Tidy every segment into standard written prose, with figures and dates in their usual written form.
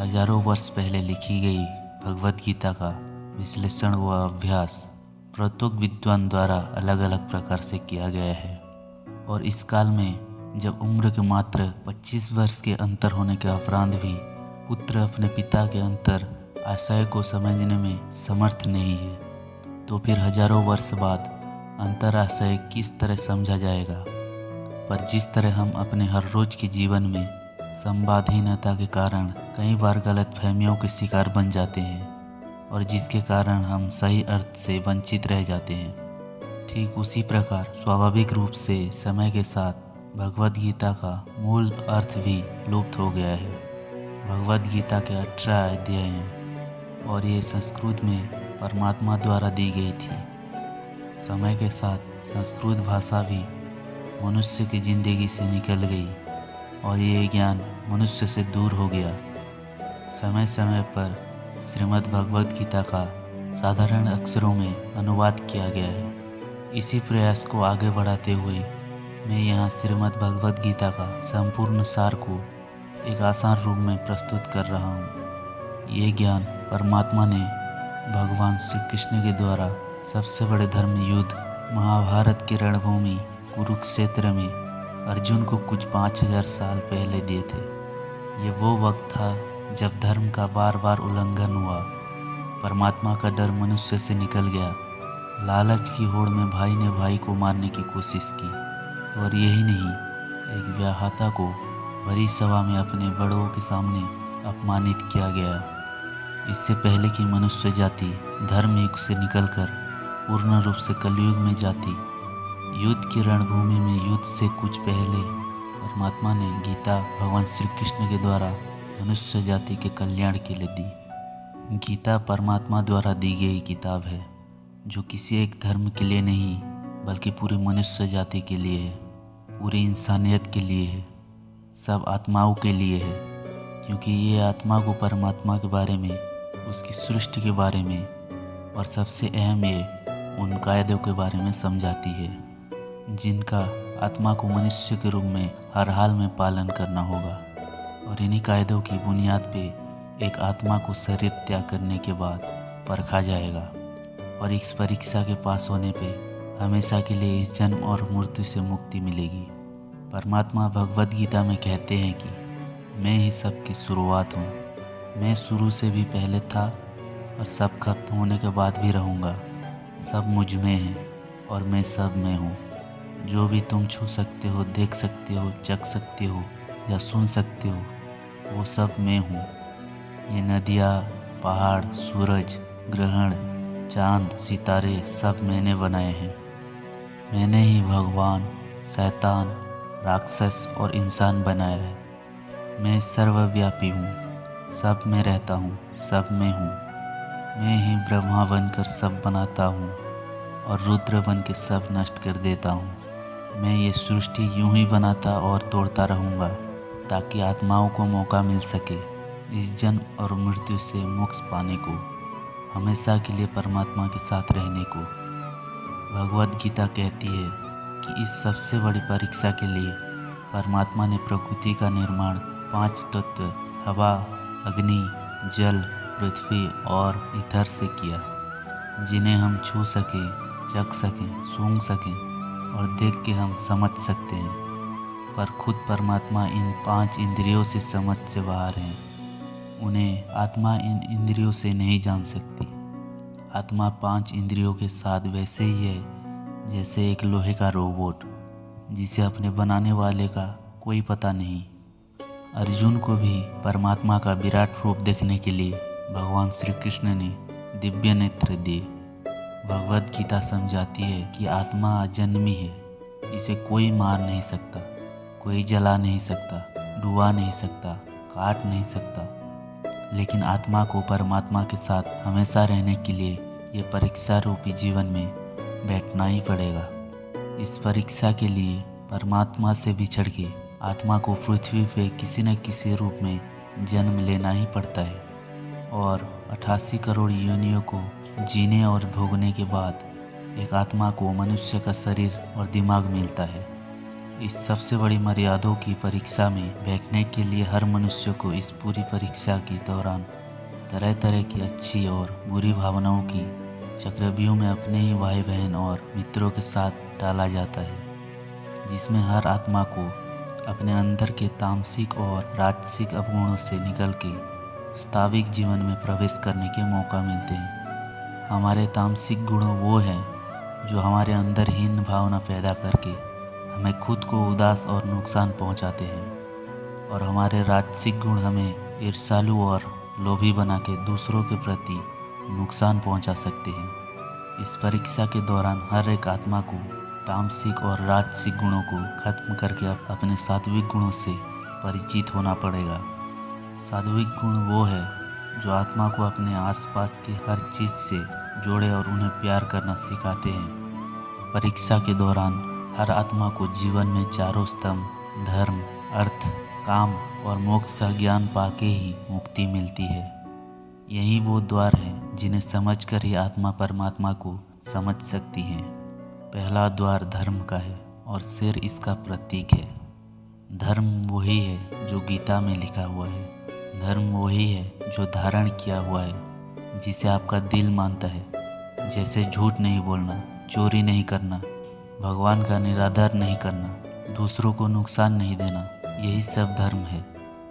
हजारों वर्ष पहले लिखी गई भगवत गीता का विश्लेषण व अभ्यास प्रत्येक विद्वान द्वारा अलग अलग प्रकार से किया गया है। और इस काल में जब उम्र के मात्र 25 वर्ष के अंतर होने के उपरांत भी पुत्र अपने पिता के अंतर आशय को समझने में समर्थ नहीं है, तो फिर हजारों वर्ष बाद अंतर आशय किस तरह समझा जाएगा। पर जिस तरह हम अपने हर रोज के जीवन में संवादहीनता के कारण कई बार गलत फहमियों के शिकार बन जाते हैं और जिसके कारण हम सही अर्थ से वंचित रह जाते हैं, ठीक उसी प्रकार स्वाभाविक रूप से समय के साथ भगवद गीता का मूल अर्थ भी लुप्त हो गया है। भगवद गीता के 18 अध्याय हैं और ये संस्कृत में परमात्मा द्वारा दी गई थी। समय के साथ संस्कृत भाषा भी मनुष्य की जिंदगी से निकल गई और ये ज्ञान मनुष्य से दूर हो गया। समय समय पर श्रीमद् भगवद गीता का साधारण अक्षरों में अनुवाद किया गया है। इसी प्रयास को आगे बढ़ाते हुए मैं यहाँ श्रीमद् भगवद गीता का संपूर्ण सार को एक आसान रूप में प्रस्तुत कर रहा हूँ। ये ज्ञान परमात्मा ने भगवान श्री कृष्ण के द्वारा सबसे बड़े धर्म युद्ध महाभारत की रणभूमि कुरुक्षेत्र में अर्जुन को कुछ 5000 साल पहले दिए थे। ये वो वक्त था जब धर्म का बार बार उल्लंघन हुआ, परमात्मा का डर मनुष्य से निकल गया, लालच की होड़ में भाई ने भाई को मारने की कोशिश की और यही नहीं, एक व्याहता को भरी सभा में अपने बड़ों के सामने अपमानित किया गया। इससे पहले कि मनुष्य जाति धर्म युग से निकलकर पूर्ण रूप से कलयुग में जाती, युद्ध की रणभूमि में युद्ध से कुछ पहले परमात्मा ने गीता भगवान श्री कृष्ण के द्वारा मनुष्य जाति के कल्याण के लिए दी। गीता परमात्मा द्वारा दी गई किताब है जो किसी एक धर्म के लिए नहीं बल्कि पूरी मनुष्य जाति के लिए है, पूरी इंसानियत के लिए है, सब आत्माओं के लिए है। क्योंकि ये आत्मा को परमात्मा के बारे में, उसकी सृष्टि के बारे में और सबसे अहम ये उन कायदों के बारे में समझाती है जिनका आत्मा को मनुष्य के रूप में हर हाल में पालन करना होगा। और इन्हीं कायदों की बुनियाद पे एक आत्मा को शरीर त्याग करने के बाद परखा जाएगा और इस परीक्षा के पास होने पे हमेशा के लिए इस जन्म और मृत्यु से मुक्ति मिलेगी। परमात्मा भगवद गीता में कहते हैं कि मैं ही सब की शुरुआत हूँ, मैं शुरू से भी पहले था और सब खत्म होने के बाद भी रहूँगा। सब मुझ में है और मैं सब में हूँ। जो भी तुम छू सकते हो, देख सकते हो, चख सकते हो या सुन सकते हो, वो सब मैं हूँ। ये नदियाँ, पहाड़, सूरज, ग्रहण, चांद, सितारे सब मैंने बनाए हैं। मैंने ही भगवान, शैतान, राक्षस और इंसान बनाया है। मैं सर्वव्यापी हूँ, सब में रहता हूँ, सब में हूँ। मैं ही ब्रह्मा बनकर सब बनाता हूँ और रुद्र बन के सब नष्ट कर देता हूँ। मैं ये सृष्टि यूं ही बनाता और तोड़ता रहूँगा ताकि आत्माओं को मौका मिल सके इस जन्म और मृत्यु से मोक्ष पाने को, हमेशा के लिए परमात्मा के साथ रहने को। भगवद गीता कहती है कि इस सबसे बड़ी परीक्षा के लिए परमात्मा ने प्रकृति का निर्माण 5 तत्व हवा, अग्नि, जल, पृथ्वी और ईथर से किया, जिन्हें हम छू सकें, चख सकें, सूंघ सकें और देख के हम समझ सकते हैं। पर खुद परमात्मा इन 5 इंद्रियों से समझ से बाहर हैं। उन्हें आत्मा इन इंद्रियों से नहीं जान सकती। आत्मा 5 इंद्रियों के साथ वैसे ही है जैसे एक लोहे का रोबोट जिसे अपने बनाने वाले का कोई पता नहीं। अर्जुन को भी परमात्मा का विराट रूप देखने के लिए भगवान श्री कृष्ण ने दिव्य नेत्र दिए। भगवद गीता समझाती है कि आत्मा अजन्मी है, इसे कोई मार नहीं सकता, कोई जला नहीं सकता, डुबा नहीं सकता, काट नहीं सकता। लेकिन आत्मा को परमात्मा के साथ हमेशा रहने के लिए ये परीक्षा रूपी जीवन में बैठना ही पड़ेगा। इस परीक्षा के लिए परमात्मा से बिछड़ के आत्मा को पृथ्वी पे किसी न किसी रूप में जन्म लेना ही पड़ता है और 88 करोड़ योनियों को जीने और भोगने के बाद एक आत्मा को मनुष्य का शरीर और दिमाग मिलता है। इस सबसे बड़ी मर्यादों की परीक्षा में बैठने के लिए हर मनुष्य को इस पूरी परीक्षा के दौरान तरह तरह की अच्छी और बुरी भावनाओं की चक्रव्यूह में अपने ही भाई बहन और मित्रों के साथ डाला जाता है, जिसमें हर आत्मा को अपने अंदर के तामसिक और राजसिक अवगुणों से निकल के वास्तविक जीवन में प्रवेश करने के मौका मिलते हैं। हमारे तामसिक गुणों वो हैं जो हमारे अंदर हीन भावना पैदा करके हमें खुद को उदास और नुकसान पहुंचाते हैं, और हमारे राजसिक गुण हमें ईर्ष्यालु और लोभी बना के दूसरों के प्रति नुकसान पहुंचा सकते हैं। इस परीक्षा के दौरान हर एक आत्मा को तामसिक और राजसिक गुणों को खत्म करके अपने सात्विक गुणों से परिचित होना पड़ेगा। सात्विक गुण वो है जो आत्मा को अपने आसपास की हर चीज़ से जोड़े और उन्हें प्यार करना सिखाते हैं। परीक्षा के दौरान हर आत्मा को जीवन में चारों स्तंभ धर्म, अर्थ, काम और मोक्ष का ज्ञान पाके ही मुक्ति मिलती है। यही वो द्वार हैं जिन्हें समझकर ही आत्मा परमात्मा को समझ सकती है। पहला द्वार धर्म का है और शेर इसका प्रतीक है। धर्म वही है जो गीता में लिखा हुआ है। धर्म वही है जो धारण किया हुआ है, जिसे आपका दिल मानता है, जैसे झूठ नहीं बोलना, चोरी नहीं करना, भगवान का निरादर नहीं करना, दूसरों को नुकसान नहीं देना। यही सब धर्म है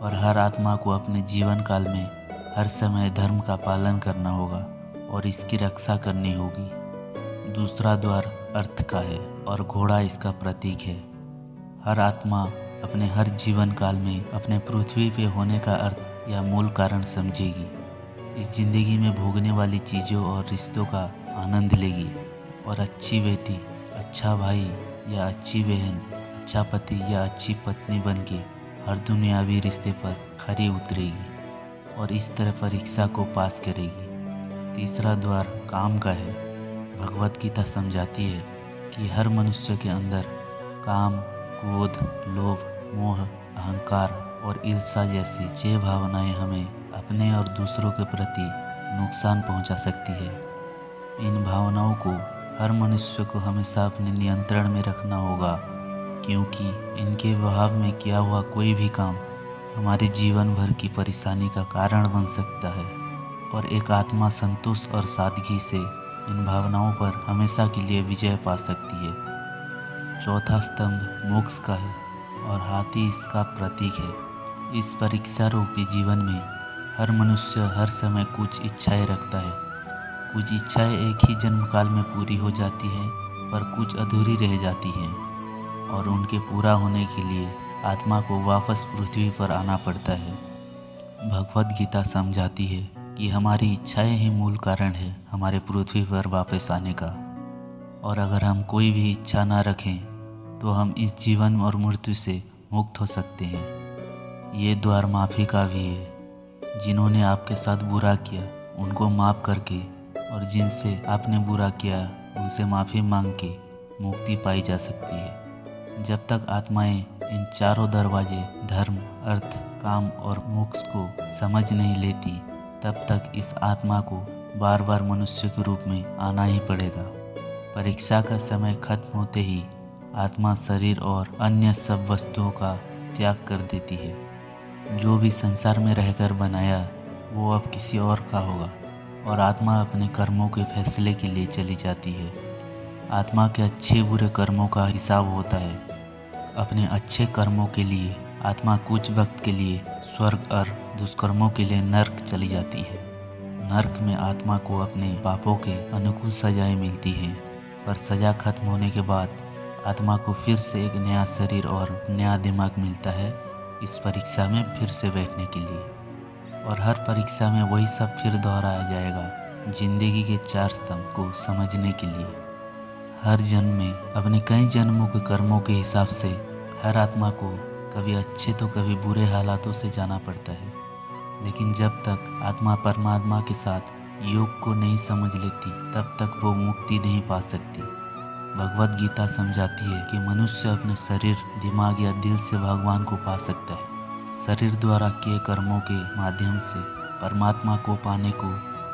और हर आत्मा को अपने जीवन काल में हर समय धर्म का पालन करना होगा और इसकी रक्षा करनी होगी। दूसरा द्वार अर्थ का है और घोड़ा इसका प्रतीक है। हर आत्मा अपने हर जीवन काल में अपने पृथ्वी पे होने का अर्थ या मूल कारण समझेगी। इस जिंदगी में भोगने वाली चीज़ों और रिश्तों का आनंद लेगी और अच्छी बेटी, अच्छा भाई या अच्छी बहन, अच्छा पति या अच्छी पत्नी बनके हर दुनियावी रिश्ते पर खरी उतरेगी और इस तरह परीक्षा को पास करेगी। तीसरा द्वार काम का है। भगवत गीता समझाती है कि हर मनुष्य के अंदर काम, क्रोध, लोभ, मोह, अहंकार और ईर्ष्या जैसी 6 भावनाएं हमें अपने और दूसरों के प्रति नुकसान पहुंचा सकती है। इन भावनाओं को हर मनुष्य को हमेशा अपने नियंत्रण में रखना होगा, क्योंकि इनके प्रभाव में किया हुआ कोई भी काम हमारे जीवन भर की परेशानी का कारण बन सकता है और एक आत्मा संतोष और सादगी से इन भावनाओं पर हमेशा के लिए विजय पा सकती है। चौथा स्तंभ मोक्ष का है और हाथी इसका प्रतीक है। इस परीक्षा रूपी जीवन में हर मनुष्य हर समय कुछ इच्छाएं रखता है। कुछ इच्छाएं एक ही जन्म काल में पूरी हो जाती हैं, पर कुछ अधूरी रह जाती हैं और उनके पूरा होने के लिए आत्मा को वापस पृथ्वी पर आना पड़ता है। भगवत गीता समझाती है कि हमारी इच्छाएं ही मूल कारण है हमारे पृथ्वी पर वापस आने का, और अगर हम कोई भी इच्छा ना रखें तो हम इस जीवन और मृत्यु से मुक्त हो सकते हैं। ये द्वार माफ़ी का भी है। जिन्होंने आपके साथ बुरा किया उनको माफ़ करके और जिनसे आपने बुरा किया उनसे माफ़ी मांग के मुक्ति पाई जा सकती है। जब तक आत्माएं इन चारों दरवाजे धर्म, अर्थ, काम और मोक्ष को समझ नहीं लेती, तब तक इस आत्मा को बार बार मनुष्य के रूप में आना ही पड़ेगा। परीक्षा का समय खत्म होते ही आत्मा शरीर और अन्य सब वस्तुओं का त्याग कर देती है। जो भी संसार में रहकर बनाया वो अब किसी और का होगा और आत्मा अपने कर्मों के फैसले के लिए चली जाती है। आत्मा के अच्छे बुरे कर्मों का हिसाब होता है। अपने अच्छे कर्मों के लिए आत्मा कुछ वक्त के लिए स्वर्ग और दुष्कर्मों के लिए नर्क चली जाती है। नर्क में आत्मा को अपने पापों के अनुकूल सजाएं मिलती हैं, पर सजा खत्म होने के बाद आत्मा को फिर से एक नया शरीर और नया दिमाग मिलता है इस परीक्षा में फिर से बैठने के लिए। और हर परीक्षा में वही सब फिर दोहराया जाएगा, जिंदगी के 4 स्तंभ को समझने के लिए। हर जन्म में अपने कई जन्मों के कर्मों के हिसाब से हर आत्मा को कभी अच्छे तो कभी बुरे हालातों से जाना पड़ता है, लेकिन जब तक आत्मा परमात्मा के साथ योग को नहीं समझ लेती तब तक वो मुक्ति नहीं पा सकती। भगवत गीता समझाती है कि मनुष्य अपने शरीर, दिमाग या दिल से भगवान को पा सकता है। शरीर द्वारा किए कर्मों के माध्यम से परमात्मा को पाने को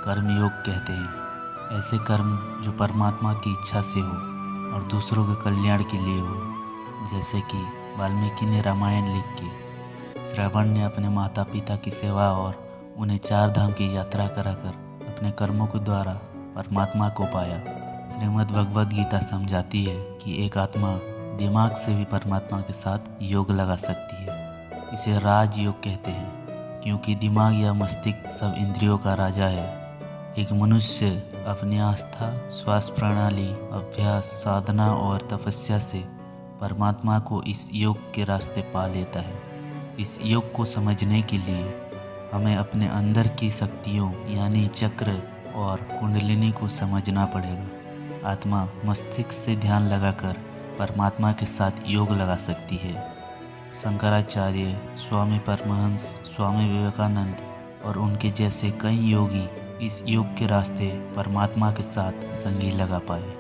कर्मयोग कहते हैं। ऐसे कर्म जो परमात्मा की इच्छा से हो और दूसरों के कल्याण के लिए हो, जैसे कि वाल्मीकि ने रामायण लिख के, श्रवण ने अपने माता पिता की सेवा और उन्हें 4 धाम की यात्रा कराकर अपने कर्मों के द्वारा परमात्मा को पाया। श्रीमद् भगवद गीता समझाती है कि एक आत्मा दिमाग से भी परमात्मा के साथ योग लगा सकती है। इसे राज योग कहते हैं क्योंकि दिमाग या मस्तिष्क सब इंद्रियों का राजा है। एक मनुष्य अपनी आस्था, श्वास प्रणाली, अभ्यास, साधना और तपस्या से परमात्मा को इस योग के रास्ते पा लेता है। इस योग को समझने के लिए हमें अपने अंदर की शक्तियों यानी चक्र और कुंडलिनी को समझना पड़ेगा। आत्मा मस्तिष्क से ध्यान लगाकर परमात्मा के साथ योग लगा सकती है। शंकराचार्य, स्वामी परमहंस, स्वामी विवेकानंद और उनके जैसे कई योगी इस योग के रास्ते परमात्मा के साथ संगी लगा पाए।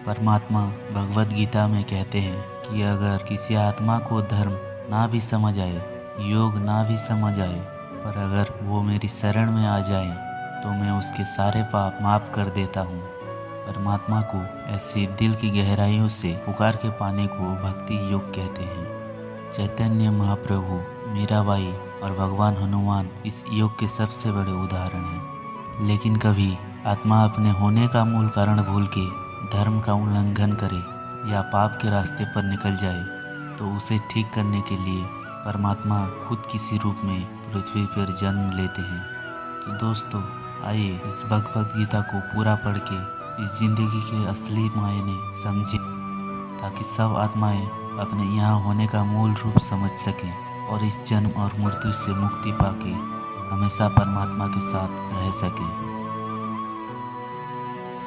परमात्मा भगवद गीता में कहते हैं कि अगर किसी आत्मा को धर्म ना भी समझ आए, योग ना भी समझ आए, पर अगर वो मेरी शरण में आ जाए तो मैं उसके सारे पाप माफ़ कर देता हूँ। परमात्मा को ऐसी दिल की गहराइयों से पुकार के पाने को भक्ति योग कहते हैं। चैतन्य महाप्रभु, मीराबाई और भगवान हनुमान इस योग के सबसे बड़े उदाहरण हैं। लेकिन कभी आत्मा अपने होने का मूल कारण भूल के धर्म का उल्लंघन करे या पाप के रास्ते पर निकल जाए तो उसे ठीक करने के लिए परमात्मा खुद किसी रूप में पृथ्वी पर जन्म लेते हैं। तो दोस्तों, आइए इस भगवद गीता को पूरा पढ़ के इस जिंदगी के असली मायने समझें ताकि सब आत्माएं अपने यहाँ होने का मूल रूप समझ सकें और इस जन्म और मृत्यु से मुक्ति पाके हमेशा परमात्मा के साथ रह सकें।